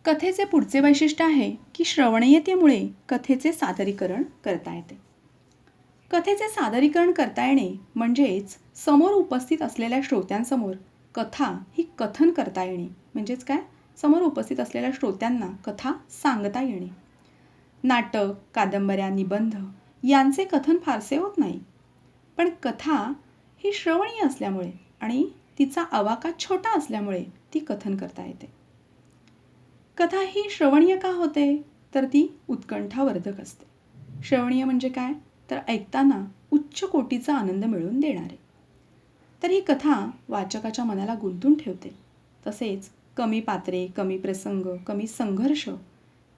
कथेचे पुढचे वैशिष्ट्य आहे की श्रवणीयतेमुळे कथेचे सादरीकरण करता येते. कथेचे सादरीकरण करता येणे म्हणजेच समोर उपस्थित असलेल्या श्रोत्यांसमोर कथा ही कथन करता येणे म्हणजेच काय, समोर उपस्थित असलेल्या श्रोत्यांना कथा सांगता येणे. नाटक, कादंबऱ्या, निबंध यांचे कथन फारसे होत नाही, पण कथा ही श्रवणीय असल्यामुळे आणि तिचा आवाका छोटा असल्यामुळे ती कथन करता येते. कथा ही श्रवणीय का होते, तर ती उत्कंठावर्धक असते. श्रवणीय म्हणजे काय, तर ऐकताना उच्च कोटीचा आनंद मिळवून देणारे. तर ही कथा वाचकाच्या मनाला गुंतून ठेवते. तसेच कमी पात्रे, कमी प्रसंग, कमी संघर्ष,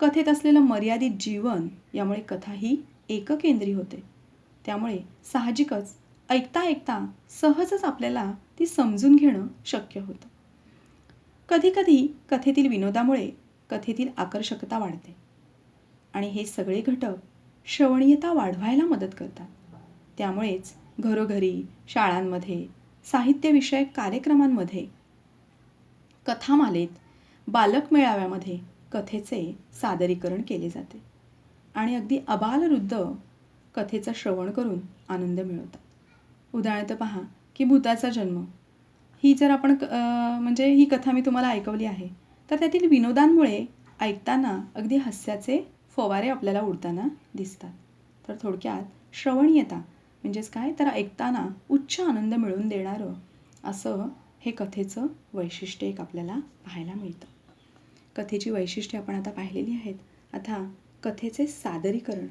कथेत असलेलं मर्यादित जीवन यामुळे कथा ही एककेंद्री होते. त्यामुळे साहजिकच ऐकता ऐकता सहजच आपल्याला ती समजून घेणं शक्य होतं. कधीकधी कथेतील विनोदामुळे कथेतील आकर्षकता वाढते आणि हे सगळे घटक श्रवणीयता वाढवायला मदत करतात. त्यामुळेच घरोघरी, शाळांमध्ये, साहित्यविषयक कार्यक्रमांमध्ये, कथामालेत, बालक मेळाव्यामध्ये कथेचे सादरीकरण केले जाते आणि अगदी आबालवृद्ध कथेचं श्रवण करून आनंद मिळवतात. उदाहरणार्थ पहा की भूताचा जन्म ही जर आपण म्हणजे ही कथा मी तुम्हाला ऐकवली आहे, तर त्यातील विनोदांमुळे ऐकताना अगदी हास्याचे फवारे आपल्याला उडताना दिसतात. तर थोडक्यात श्रवणीयता म्हणजेच काय, तर ऐकताना उच्च आनंद मिळवून देणारं असं हे कथेचं वैशिष्ट्य एक आपल्याला पाहायला मिळतं. कथेची वैशिष्ट्ये आपण आता पाहिलेली आहेत. आता कथेचे सादरीकरण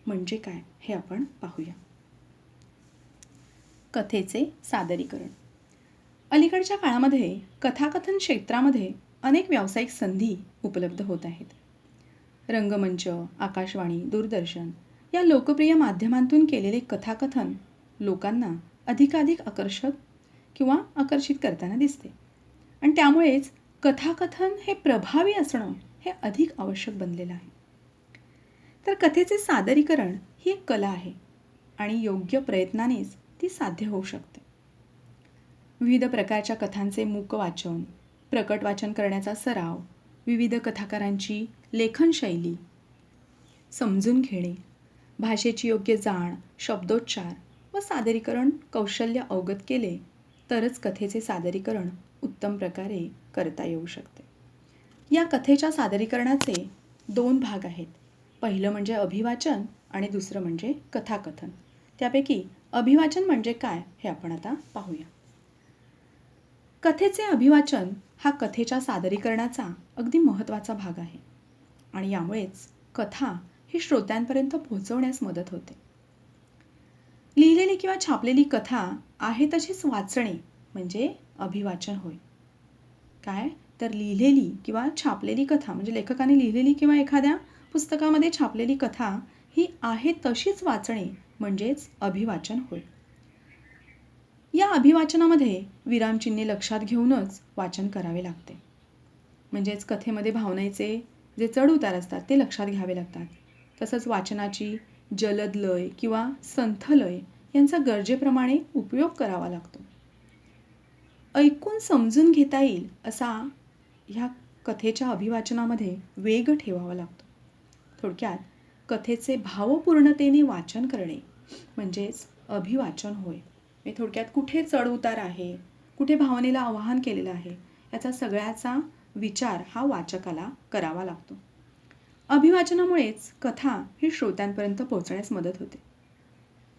म्हणजे काय हे आपण पाहूया. कथेचे सादरीकरण. अलीकडच्या काळामध्ये कथाकथन क्षेत्रामध्ये अनेक व्यावसायिक संधी उपलब्ध होत आहेत. रंगमंच, आकाशवाणी, दूरदर्शन या लोकप्रिय माध्यमांतून केलेले कथाकथन लोकांना अधिकाधिक आकर्षित करताना दिसते आणि त्यामुळेच कथाकथन हे प्रभावी असणं हे अधिक आवश्यक बनलेलं आहे. तर कथेचे सादरीकरण ही एक कला आहे आणि योग्य प्रयत्नानेच ती साध्य होऊ शकते. विविध प्रकारच्या कथांचे मूक वाचन, प्रकट वाचन करण्याचा सराव, विविध कथाकारांची लेखनशैली समजून घेणे, भाषेची योग्य जाण, शब्दोच्चार व सादरीकरण कौशल्य अवगत केले तरच कथेचे सादरीकरण उत्तम प्रकारे करता येऊ शकते. या कथेच्या सादरीकरणाचे 2 भाग आहेत. पहिलं म्हणजे अभिवाचन आणि दुसरं म्हणजे कथाकथन. त्यापैकी अभिवाचन म्हणजे काय हे आपण आता पाहूया. कथेचे अभिवाचन हा कथेच्या सादरीकरणाचा अगदी महत्त्वाचा भाग आहे आणि यामुळेच कथा ही श्रोत्यांपर्यंत पोहोचवण्यास मदत होते. लिहिलेली किंवा छापलेली कथा आहे तशीच वाचणे म्हणजे अभिवाचन होय. काय, तर लिहिलेली किंवा छापलेली कथा म्हणजे लेखकाने लिहिलेली किंवा एखाद्या पुस्तकामध्ये छापलेली कथा ही आहे तशीच वाचणे म्हणजेच अभिवाचन होय. या अभिवाचनामध्ये विरामचिन्हे लक्षात घेऊनच वाचन करावे लागते. म्हणजेच कथेमध्ये भावनेचे जे चढउतार असतात ते लक्षात घ्यावे लागतात. तसंच वाचनाची जलद लय किंवा संथ लय यांचा गरजेप्रमाणे उपयोग करावा लागतो. ऐकून समजून घेता येईल असा ह्या कथेच्या अभिवाचनामध्ये वेग ठेवावा लागतो. थोडक्यात कथेचे भावपूर्णतेने वाचन करणे म्हणजेच अभिवाचन होय. थोडक्यात कुठे चढउतार आहे, कुठे भावनेला आवाहन केलेलं आहे, याचा सगळ्याचा विचार हा वाचकाला करावा लागतो. अभिवाचनामुळेच कथा ही श्रोत्यांपर्यंत पोहोचण्यास मदत होते.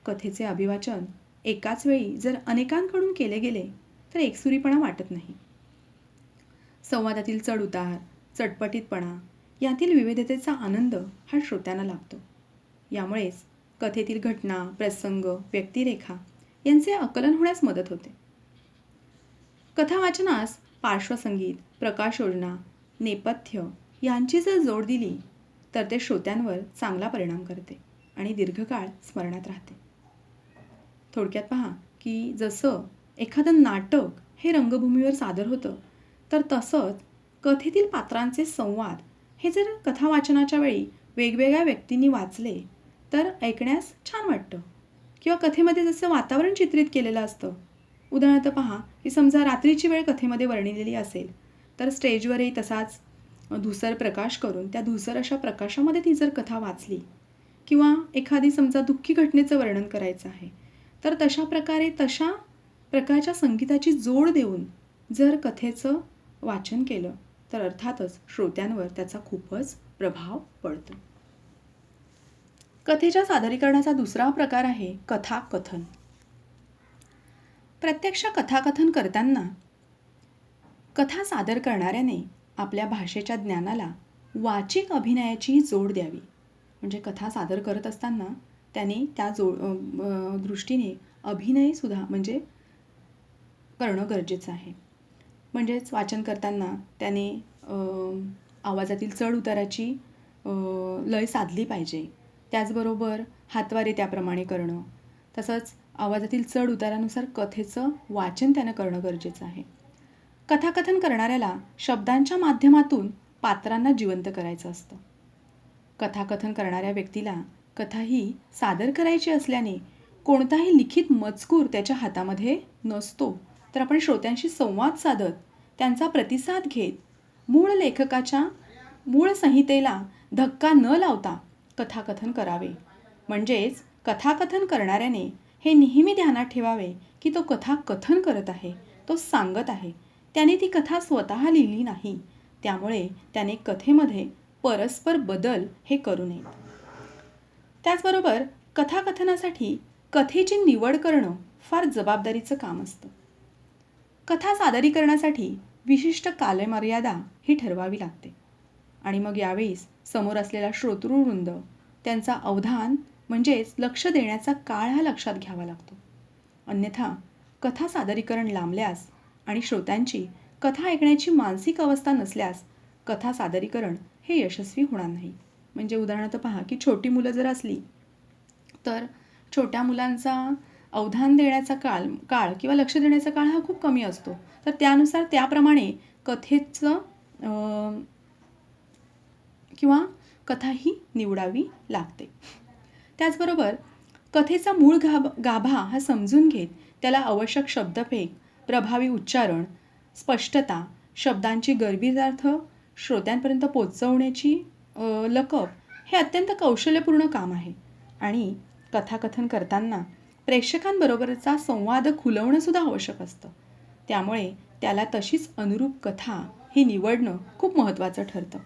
कथेचे अभिवाचन एकाच वेळी जर अनेकांकडून केले गेले तर एकसुरीपणा वाटत नाही. संवादातील चढउतार, चटपटीतपणा यातील विविधतेचा आनंद हा श्रोत्यांना लाभतो. यामुळेच कथेतील घटना, प्रसंग, व्यक्तिरेखा यांचे आकलन होण्यास मदत होते. कथावाचनास पार्श्वसंगीत, प्रकाशयोजना, नेपथ्य यांची जर जोड दिली तर ते श्रोत्यांवर चांगला परिणाम करते आणि दीर्घकाळ स्मरणात राहते. थोडक्यात पहा की जसं एखादं नाटक हे रंगभूमीवर सादर होतं, तर तसंच कथेतील पात्रांचे संवाद हे जर कथावाचनाच्या वेळी वेगवेगळ्या व्यक्तींनी वाचले तर ऐकण्यास छान वाटतं. किंवा कथेमध्ये जसं वातावरण चित्रित केलेलं असतं. उदाहरणार्थ पहा की समजा रात्रीची वेळ कथेमध्ये वर्णिलेली असेल तर स्टेजवरही तसाच धुसर प्रकाश करून त्या धुसर अशा प्रकाशामध्ये ती जर कथा वाचली किंवा एखादी समजा दुःखी घटनेचं वर्णन करायचं आहे तर तशा प्रकारच्या संगीताची जोड देऊन जर कथेचं वाचन केलं तर अर्थातच श्रोत्यांवर त्याचा खूपच प्रभाव पडतो. कथेच्या सादरीकरणाचा दुसरा प्रकार आहे कथाकथन. प्रत्यक्ष कथाकथन करताना कथा सादर करणाऱ्याने आपल्या भाषेच्या ज्ञानाला वाचिक अभिनयाची जोड द्यावी. म्हणजे कथा सादर करत असताना त्याने त्या दृष्टीने अभिनयसुद्धा म्हणजे करणं गरजेचं आहे. म्हणजेच वाचन करताना त्याने आवाजातील चढ उताराची लय साधली पाहिजे. त्याचबरोबर हातवारे त्याप्रमाणे करणं, तसंच आवाजातील चढ उतारानुसार कथेचं वाचन त्यानं करणं गरजेचं आहे. कथाकथन करणाऱ्याला शब्दांच्या माध्यमातून पात्रांना जिवंत करायचं असतं. कथाकथन करणाऱ्या व्यक्तीला कथा ही सादर करायची असल्याने कोणताही लिखित मजकूर त्याच्या हातामध्ये नसतो. तर आपण श्रोत्यांशी संवाद साधत त्यांचा प्रतिसाद घेत मूळ लेखकाच्या मूळ संहितेला धक्का न लावता कथाकथन करावे. म्हणजेच कथाकथन करणाऱ्याने हे नेहमी ध्यानात ठेवावे की तो कथा कथन करत आहे, तो सांगत आहे. त्याने ती कथा स्वतः लिहिली नाही. त्यामुळे त्याने कथेमध्ये परस्पर बदल हे करू नयेत. त्याचबरोबर कथाकथनासाठी कथेची निवड करणं फार जबाबदारीचं काम असतं. कथा सादरीकरणासाठी विशिष्ट कालमर्यादा ही ठरवावी लागते आणि मग यावेळेस समोर असलेला श्रोतृवृंद त्यांचा अवधान म्हणजेच लक्ष देण्याचा काळ हा लक्षात घ्यावा लागतो. अन्यथा कथा सादरीकरण लांबल्यास आणि श्रोत्यांची कथा ऐकण्याची मानसिक अवस्था नसल्यास कथा सादरीकरण हे यशस्वी होणार नाही. म्हणजे उदाहरणार्थ पहा की छोटी मुलं जर असली तर छोट्या मुलांचा अवधान देण्याचा काळ किंवा लक्ष देण्याचा काळ हा खूप कमी असतो. तर त्यानुसार त्याप्रमाणे कथेचं किंवा कथा ही निवडावी लागते. त्याचबरोबर कथेचा मूळ गाभा हा समजून घेत त्याला आवश्यक शब्दफेक, प्रभावी उच्चारण, स्पष्टता, शब्दांची गर्भितार्थ श्रोत्यांपर्यंत पोचवण्याची लकब हे अत्यंत कौशल्यपूर्ण काम आहे. आणि कथाकथन करताना प्रेक्षकांबरोबरचा संवाद खुलवणं सुद्धा आवश्यक असतं. त्यामुळे त्याला तशीच अनुरूप कथा ही निवडणं खूप महत्त्वाचं ठरतं.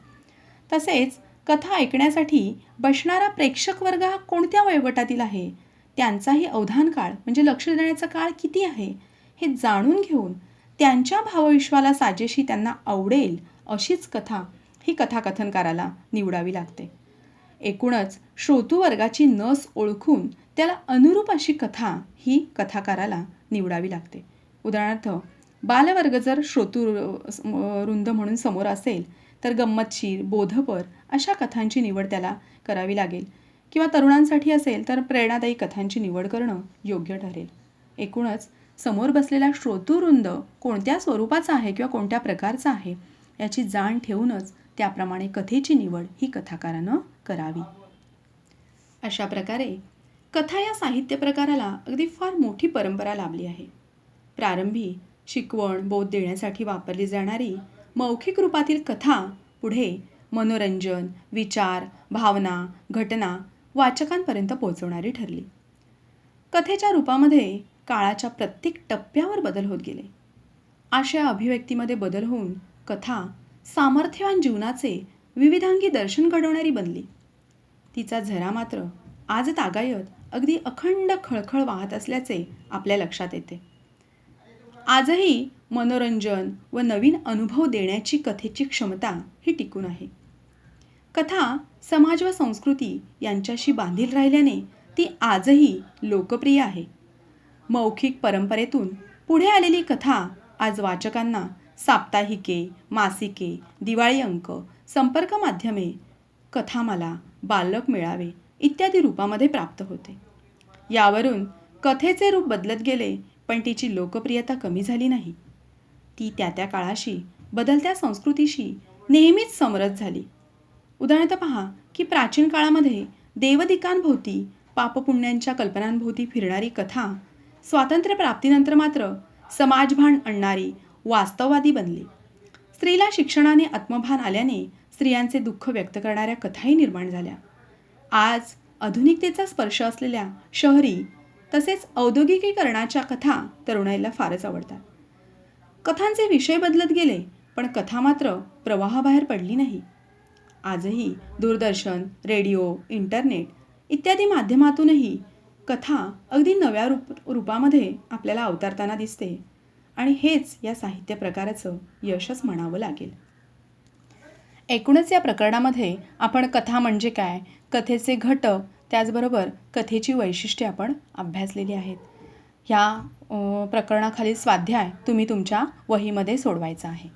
तसेच कथा ऐकण्यासाठी बसणारा प्रेक्षक वर्ग हा कोणत्या वयोगटातील आहे, त्यांचाही अवधान काळ म्हणजे लक्ष देण्याचा काळ किती आहे हे जाणून घेऊन त्यांच्या भावविश्वाला साजेशी त्यांना आवडेल अशीच कथा ही कथाकथनकाराला निवडावी लागते. एकूणच श्रोतृवर्गाची नस ओळखून त्याला अनुरूप अशी कथा ही कथाकाराला निवडावी लागते. उदाहरणार्थ बालवर्ग जर श्रोतृवृंद म्हणून समोर असेल तर गंमतशीर, बोधपर अशा कथांची निवड त्याला करावी लागेल. किंवा तरुणांसाठी असेल तर प्रेरणादायी कथांची निवड करणं योग्य ठरेल. एकूणच समोर बसलेला श्रोतृवृंद कोणत्या स्वरूपाचा आहे किंवा कोणत्या प्रकारचा आहे याची जाण ठेवूनच त्याप्रमाणे कथेची निवड ही कथाकारानं करावी. अशा प्रकारे कथा या साहित्य प्रकाराला अगदी फार मोठी परंपरा लाभली आहे. प्रारंभी शिकवण, बोध देण्यासाठी वापरली जाणारी मौखिक रूपातील कथा पुढे मनोरंजन, विचार, भावना, घटना वाचकांपर्यंत पोहोचवणारी ठरली. कथेच्या रूपामध्ये काळाच्या प्रत्येक टप्प्यावर बदल होत गेले. अशा अभिव्यक्तीमध्ये बदल होऊन कथा सामर्थ्यवान जीवनाचे विविधांगी दर्शन घडवणारी बनली. तिचा झरा मात्र आज तागायत अगदी अखंड खळखळ वाहत असल्याचे आपल्या लक्षात येते. आजही मनोरंजन व नवीन अनुभव देण्याची कथेची क्षमता ही टिकून आहे. कथा समाज व संस्कृती यांच्याशी बांधील राहिल्याने ती आजही लोकप्रिय आहे. मौखिक परंपरेतून पुढे आलेली कथा आज वाचकांना साप्ताहिके, मासिके, दिवाळी अंक, संपर्क माध्यमे, कथामाला, बालक मेळावे इत्यादी रूपामध्ये प्राप्त होते. यावरून कथेचे रूप बदलत गेले पण तिची लोकप्रियता कमी झाली नाही. ती त्या त्या काळाशी, बदलत्या संस्कृतीशी नेहमीच समरस झाली. उदाहरणार्थ पहा की प्राचीन काळामध्ये देवदिकांभोवती, पापपुण्यांच्या कल्पनांभोवती फिरणारी कथा स्वातंत्र्य प्राप्तीनंतर मात्र समाजभान आणणारी वास्तववादी बनली. स्त्रीला शिक्षणाने आत्मभान आल्याने स्त्रियांचे दुःख व्यक्त करणाऱ्या कथाही निर्माण झाल्या. आज आधुनिकतेचा स्पर्श असलेल्या शहरी तसेच औद्योगिकीकरणाच्या कथा तरुणाईला फारच आवडतात. कथांचे विषय बदलत गेले, पण कथा मात्र प्रवाहाबाहेर पडली नाही. आजही दूरदर्शन, रेडिओ, इंटरनेट इत्यादी माध्यमातूनही कथा अगदी नव्या रूपामध्ये आपल्याला अवतरताना दिसते आणि हेच या साहित्य प्रकाराचं यशच म्हणावं लागेल. एकूणच या प्रकरणामध्ये आपण कथा म्हणजे काय, कथेचे घटक, त्याचबरोबर कथेची वैशिष्ट्ये आपण अभ्यासलेली आहेत. ह्या प्रकरणाखालील स्वाध्याय तुम्ही तुमच्या वहीमध्ये सोडवायचा आहे.